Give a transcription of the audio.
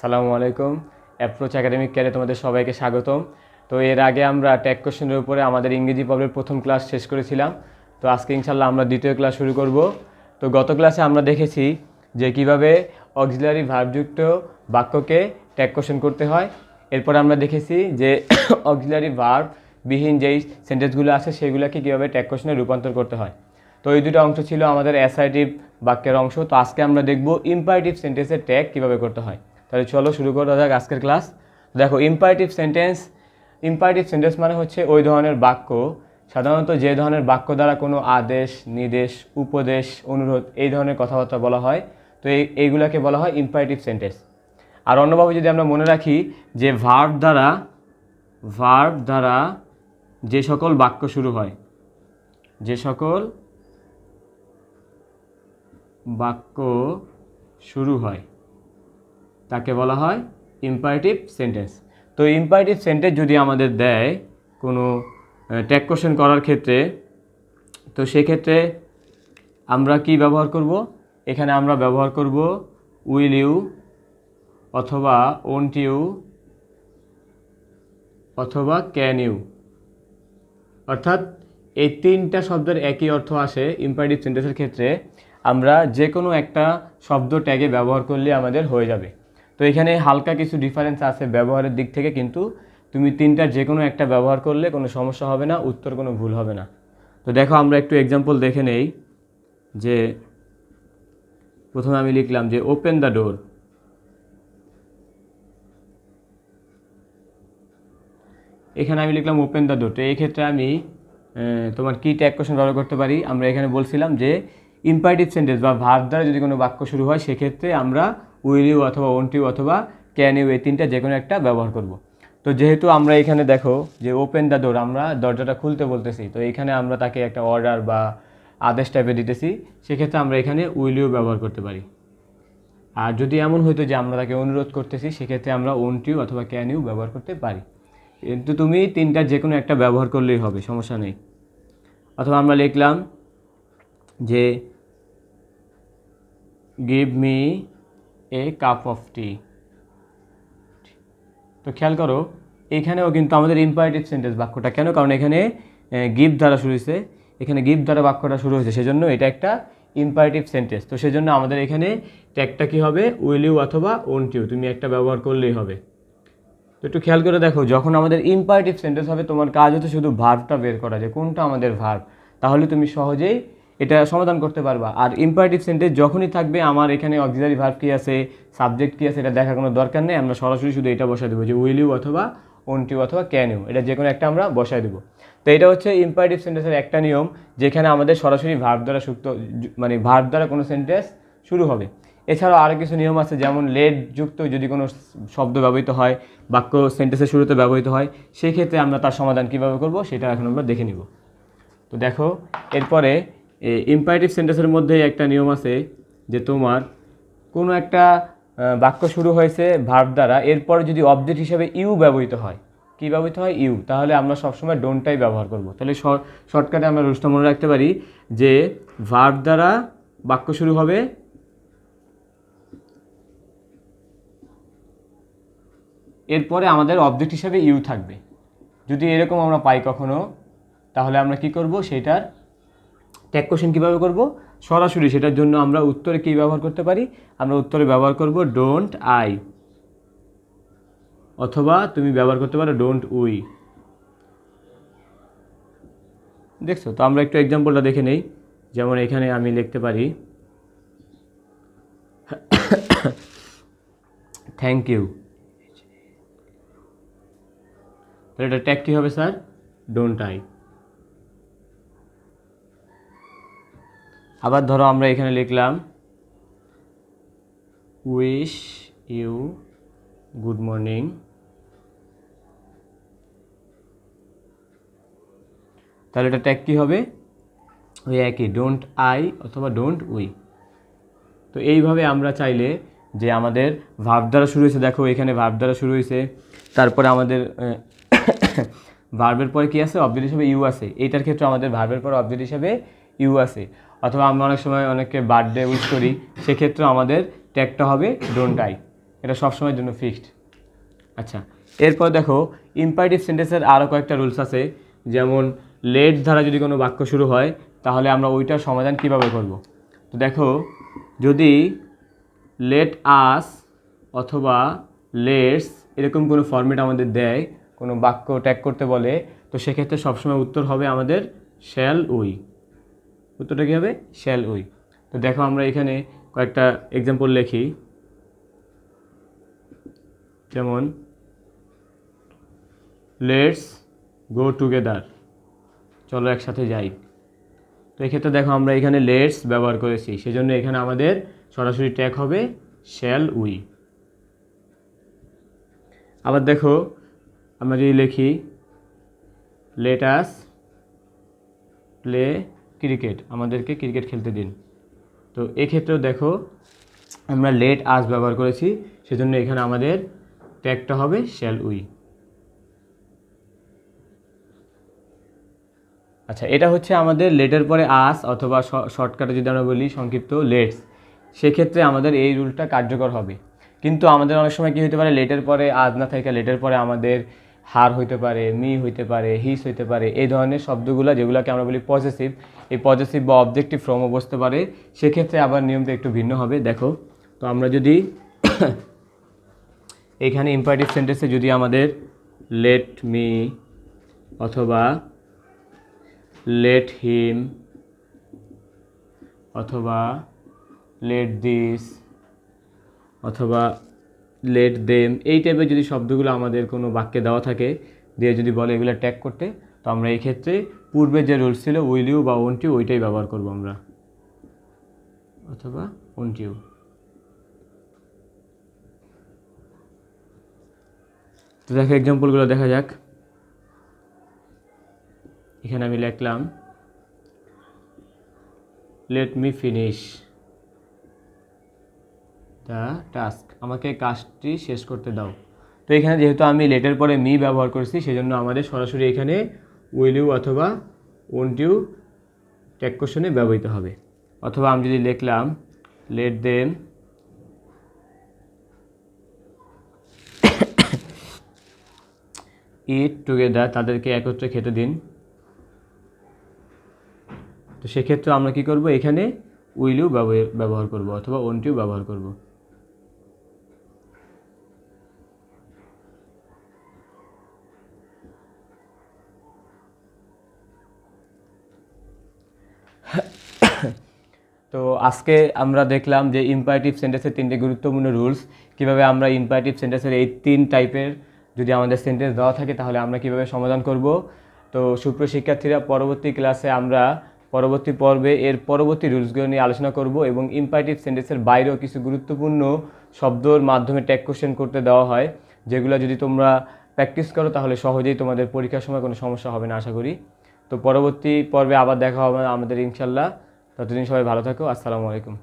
আসসালামু আলাইকুম। Approach academic ক্যারে তোমাদের সবাইকে স্বাগতম। তো এর আগে আমরা ট্যাগ কোশ্চেনের উপরে আমাদের ইংরেজি পর্বের প্রথম ক্লাস শেষ করেছিলাম। তো আজকে ইনশাল্লাহ আমরা দ্বিতীয় ক্লাস শুরু করব। তো গত ক্লাসে আমরা দেখেছি যে কিভাবে অক্সিলারি ভার্বযুক্ত বাক্যকে ট্যাগ কোশ্চেন করতে হয়। এরপর আমরা দেখেছি যে অক্সিলারি ভার্ববিহীন যেই সেন্টেন্সগুলো আছে সেগুলোকে কীভাবে ট্যাগ কোশ্চেনে রূপান্তর করতে হয়। তো এই দুটো অংশ ছিল আমাদের অ্যাসার্টিভ বাক্যের অংশ। তো আজকে আমরা দেখব ইম্পারেটিভ সেন্টেন্সের ট্যাগ কীভাবে করতে হয়। তাহলে চলো শুরু করা যাক আজকের ক্লাস। দেখো, ইম্পারেটিভ সেন্টেন্স মানে হচ্ছে ওই ধরনের বাক্য, সাধারণত যে ধরনের বাক্য দ্বারা কোনো আদেশ, নির্দেশ, উপদেশ, অনুরোধ এই ধরনের কথাবার্তা বলা হয়। তো এইগুলোকে বলা হয় ইম্পারেটিভ সেন্টেন্স। আর অন্যভাবে যদি আমরা মনে রাখি যে ভার্ব দ্বারা যে সকল বাক্য শুরু হয়, যে সকল বাক্য শুরু হয় তাকে বলা হয় ইম্পারেটিভ সেন্টেন্স। তো ইম্পারেটিভ সেন্টেন্স যদি আমাদের দেয় কোনো ট্যাগ কোশ্চেন করার ক্ষেত্রে, তো সেক্ষেত্রে আমরা কি ব্যবহার করব? এখানে আমরা ব্যবহার করব উইল ইউ অথবা ওন্ট ইউ অথবা ক্যান ইউ। অর্থাৎ এই তিনটা শব্দের একই অর্থ আসে ইম্পারেটিভ সেন্টেন্সের ক্ষেত্রে। আমরা যে কোনো একটা শব্দ ট্যাগে ব্যবহার করলে আমাদের হয়ে যাবে। তো এখানে হালকা কিছু ডিফারেন্স আছে ব্যবহারের দিক থেকে, কিন্তু তুমি তিনটার যে কোনো একটা ব্যবহার করলে কোনো সমস্যা হবে না, উত্তর কোনো ভুল হবে না। তো দেখো, আমরা একটু এক্সাম্পল দেখে নেই। যে প্রথমে আমি লিখলাম যে ওপেন দ্য ডোর। এখানে আমি লিখলাম ওপেন দ্য ডোর। তো এই ক্ষেত্রে আমি তোমার কি ট্যাগ কোশ্চেন ব্যবহার করতে পারি? আমরা এখানে বলছিলাম যে ইম্পারেটিভ সেন্টেন্স বা ভার্ব দ্বারা যদি কোনো বাক্য শুরু হয় সেক্ষেত্রে আমরা উইল ইউ অথবা ওন্ট ইউ অথবা ক্যান ইউ এই তিনটা যে কোনো একটা ব্যবহার করব। তো যেহেতু আমরা এখানে দেখো যে ওপেন দ্য ডোর, আমরা দরজাটা খুলতে বলতেছি, তো এখানে আমরা তাকে একটা অর্ডার বা আদেশ টাইপে দিতেছি, সেক্ষেত্রে আমরা এখানে উইল ইউ ব্যবহার করতে পারি। আর যদি এমন হইতো যে আমরা তাকে অনুরোধ করতেছি, সেক্ষেত্রে আমরা ওন্ট ইউ অথবা ক্যান ইউ ব্যবহার করতে পারি। কিন্তু তুমি তিনটার যে কোনো একটা ব্যবহার করলেই হবে, সমস্যা নেই। অথবা আমরা লিখলাম যে give me a cup of tea. তো খেয়াল করো, এখানেও কিন্তু আমাদের ইম্পারেটিভ সেন্টেন্স বাক্যটা, কেন? কারণ এখানে গিভ দ্বারা শুরু হয়েছে, এখানে গিভ দ্বারা বাক্যটা শুরু হয়েছে, সেজন্য এটা একটা ইম্পারেটিভ সেন্টেন্স। তো সেজন্য আমাদের এখানে ট্যাগটা কী হবে? উইল ইউ অথবা ওন্ট ইউ, তুমি একটা ব্যবহার করলেই হবে। তো একটু খেয়াল করে দেখো, যখন আমাদের ইম্পারেটিভ সেন্টেন্স হবে তোমার কাজ হচ্ছে শুধু ভার্বটা বের করা, যে কোনটা আমাদের ভার্ব, তাহলে তুমি সহজেই এটা সমাধান করতে পারবা। আর ইম্পারেটিভ সেন্টেন্স যখনই থাকবে আমার এখানে অক্সিলারি ভার্ব কী আছে, সাবজেক্ট কী আছে, এটা দেখার কোনো দরকার নেই। আমরা সরাসরি শুধু এটা বসায় দেবো যে উইল ইউ অথবা ওন্ট ইউ অথবা ক্যান ইউ, এটা যে কোনো একটা আমরা বসায় দেবো। তো এটা হচ্ছে ইম্পারেটিভ সেন্টেন্সের একটা নিয়ম, যেখানে আমাদের সরাসরি ভার্ব দ্বারা মানে ভার্ব দ্বারা কোনো সেন্টেন্স শুরু হবে। এছাড়াও আরও কিছু নিয়ম আছে, যেমন লেট যুক্ত যদি কোনো শব্দ ব্যবহৃত হয়, বাক্য সেন্টেন্সের শুরুতে ব্যবহৃত হয়, সেই ক্ষেত্রে আমরা তার সমাধান কীভাবে করব সেটা এখন আমরা দেখে নিব। তো দেখো, এরপরে ইম্পারেটিভ সেন্টেন্সের মধ্যে একটা নিয়ম আছে যে তোমার কোনো একটা বাক্য শুরু হয়েছে ভার্ব দ্বারা, এরপরে যদি অবজেক্ট হিসেবে ইউ ব্যবহৃত হয়, কী ব্যবহৃত হয়? ইউ, তাহলে আমরা সবসময় ডোন্টটাই ব্যবহার করব। তাহলে শর্টকাটে আমরা রুলসটা মনে রাখতে পারি যে ভার্ব দ্বারা বাক্য শুরু হবে, এরপরে আমাদের অবজেক্ট হিসাবে ইউ থাকবে। যদি এরকম আমরা পাই কখনো, তাহলে আমরা কি করব? সেটার ট্যাগ কোশ্চেন কীভাবে করব? সরাসরি সেটার জন্য আমরা উত্তরে কী ব্যবহার করতে পারি? আমরা উত্তরে ব্যবহার করব ডোন্ট আই, অথবা তুমি ব্যবহার করতে পারো ডোন্ট উই। দেখছো? তো আমরা একটু এক্সাম্পলটা দেখে নেই। যেমন এখানে আমি লিখতে পারি থ্যাংক ইউ। তাহলে এটা ট্যাগ কী হবে স্যার? Don't I. আবার ধরো আমরা এখানে লিখলাম উইশ ইউ গুড মর্নিং। তাহলে এটা ট্যাগ কী হবে? ওই একই, ডোন্ট আই অথবা ডোন্ট উই। তো এইভাবে আমরা চাইলে যে আমাদের ভার্ব দ্বারা শুরু হয়েছে, দেখো এখানে ভার্ব দ্বারা শুরু হয়েছে, তারপরে আমাদের ভার্বের পরে কী আছে? অবজেক্ট হিসেবে ইউ আছে। এইটার ক্ষেত্রে আমাদের ভার্বের পরে অবজেক্ট হিসেবে ইউ আছে। অথবা আমরা অনেক সময় অনেককে বার্থডে উইশ করি, সেক্ষেত্রে আমাদের ট্যাগটা হবে ডোন্ট আই। এটা সবসময়ের জন্য ফিক্সড। আচ্ছা, এরপর দেখো ইম্পারেটিভ সেন্টেন্সের আরও কয়েকটা রুলস আছে। যেমন লেট দ্বারা যদি কোনো বাক্য শুরু হয় তাহলে আমরা ওইটার সমাধান কিভাবে করব। তো দেখো, যদি লেট আস অথবা লেটস এরকম কোনো ফরম্যাট আমাদের দেয়, কোনো বাক্য ট্যাগ করতে বলে, তো সেক্ষেত্রে সবসময় উত্তর হবে আমাদের শ্যাল উই। উত্তরটা কী হবে? Shall we. তো দেখো আমরা এখানে কয়েকটা এক্সাম্পল লিখি। যেমন লেটস গো টুগেদার, চলো একসাথে যাই। তো এক্ষেত্রে দেখো আমরা এখানে লেটস ব্যবহার করেছি, সেজন্য এখানে আমাদের সরাসরি ট্যাগ হবে শ্যাল উই। আবার দেখো আমরা যদি লিখি লেট আস প্লে ক্রিকেট, আমাদেরকে ক্রিকেট খেলতে দিন, তো এক্ষেত্রেও দেখো আমরা লেট আস ব্যবহার করেছি, সেজন্য এখানে আমাদের ট্যাগটা হবে শ্যাল উই। আচ্ছা, এটা হচ্ছে আমাদের লেটের পরে আস অথবা শর্টকাটে যদি আমরা বলি সংক্ষিপ্ত লেটস, সেক্ষেত্রে আমাদের এই রুলটা কার্যকর হবে। কিন্তু আমাদের অনেক সময় কী হতে পারে, লেটের পরে আজ না থাকে, লেটের পরে আমাদের হার হইতে পারে, মি হইতে পারে, হিস হইতে পারে, এই ধরনের শব্দগুলো যেগুলোকে আমরা বলি পজেসিভ, এই পজেসিভ বা অবজেক্টিভ ফর্মও বসতে পারে। সেক্ষেত্রে আবার নিয়মটা একটু ভিন্ন হবে। দেখো, তো আমরা যদি এখানে ইম্পারেটিভ সেন্টেন্সে যদি আমাদের লেট মি অথবা লেট হিম অথবা লেট দিস অথবা লেট দেম, এই টাইপের যদি শব্দগুলো আমাদের কোনো বাক্যে দেওয়া থাকে, দিয়ে যদি বলে এগুলো ট্যাগ করতে, তো আমরা এই ক্ষেত্রে পূর্বে যে রুলস ছিল উইল ইউ বা ওন্ট ইউ, ওইটাই ব্যবহার করব আমরা, অথবা ওন্ট ইউ। তো দেখো এক্সাম্পলগুলো দেখা যাক। এখানে আমি লিখলাম let me finish the task, আমাকে কাজটি শেষ করতে দাও। তো এখানে যেহেতু আমি লেটের পরে মি ব্যবহার করেছি, সেজন্য আমাদের সরাসরি এখানে উইল ইউ অথবা ওন্ট ইউ ট্যাগ কোশ্চেনে ব্যবহৃত হবে। অথবা আমি যদি লিখলাম লেট দেম ইট টুগেদার, তাদেরকে একত্রে খেতে দিন, তো সেক্ষেত্রে আমরা কি করব, এখানে উইল ইউ ব্যবহার করব অথবা ওন্ট ইউ ব্যবহার করব। তো আজকে আমরা দেখলাম যে ইম্পারেটিভ সেন্টেন্সের তিনটে গুরুত্বপূর্ণ রুলস, কিভাবে আমরা ইম্পারেটিভ সেন্টেন্সের এই তিন টাইপের যদি আমাদের সেন্টেন্স দেওয়া থাকে তাহলে আমরা কিভাবে সমাধান করব। তো সুপ্রিয় শিক্ষার্থীরা, পরবর্তী ক্লাসে আমরা পরবর্তী পর্বে এর পরবর্তী রুলসগুলো নিয়ে আলোচনা করব এবং ইম্পারেটিভ সেন্টেন্সের বাইরেও কিছু গুরুত্বপূর্ণ শব্দর মাধ্যমে ট্যাগ কোশ্চেন করতে দেওয়া হয়, যেগুলো যদি তোমরা প্র্যাকটিস করো তাহলে সহজেই তোমাদের পরীক্ষার সময় কোনো সমস্যা হবে না আশা করি। তো পরবর্তী পর্বে আবার দেখা হবে আমাদের ইনশাল্লাহ। ততদিন সবাই ভালো থাকো। আসসালামু আলাইকুম।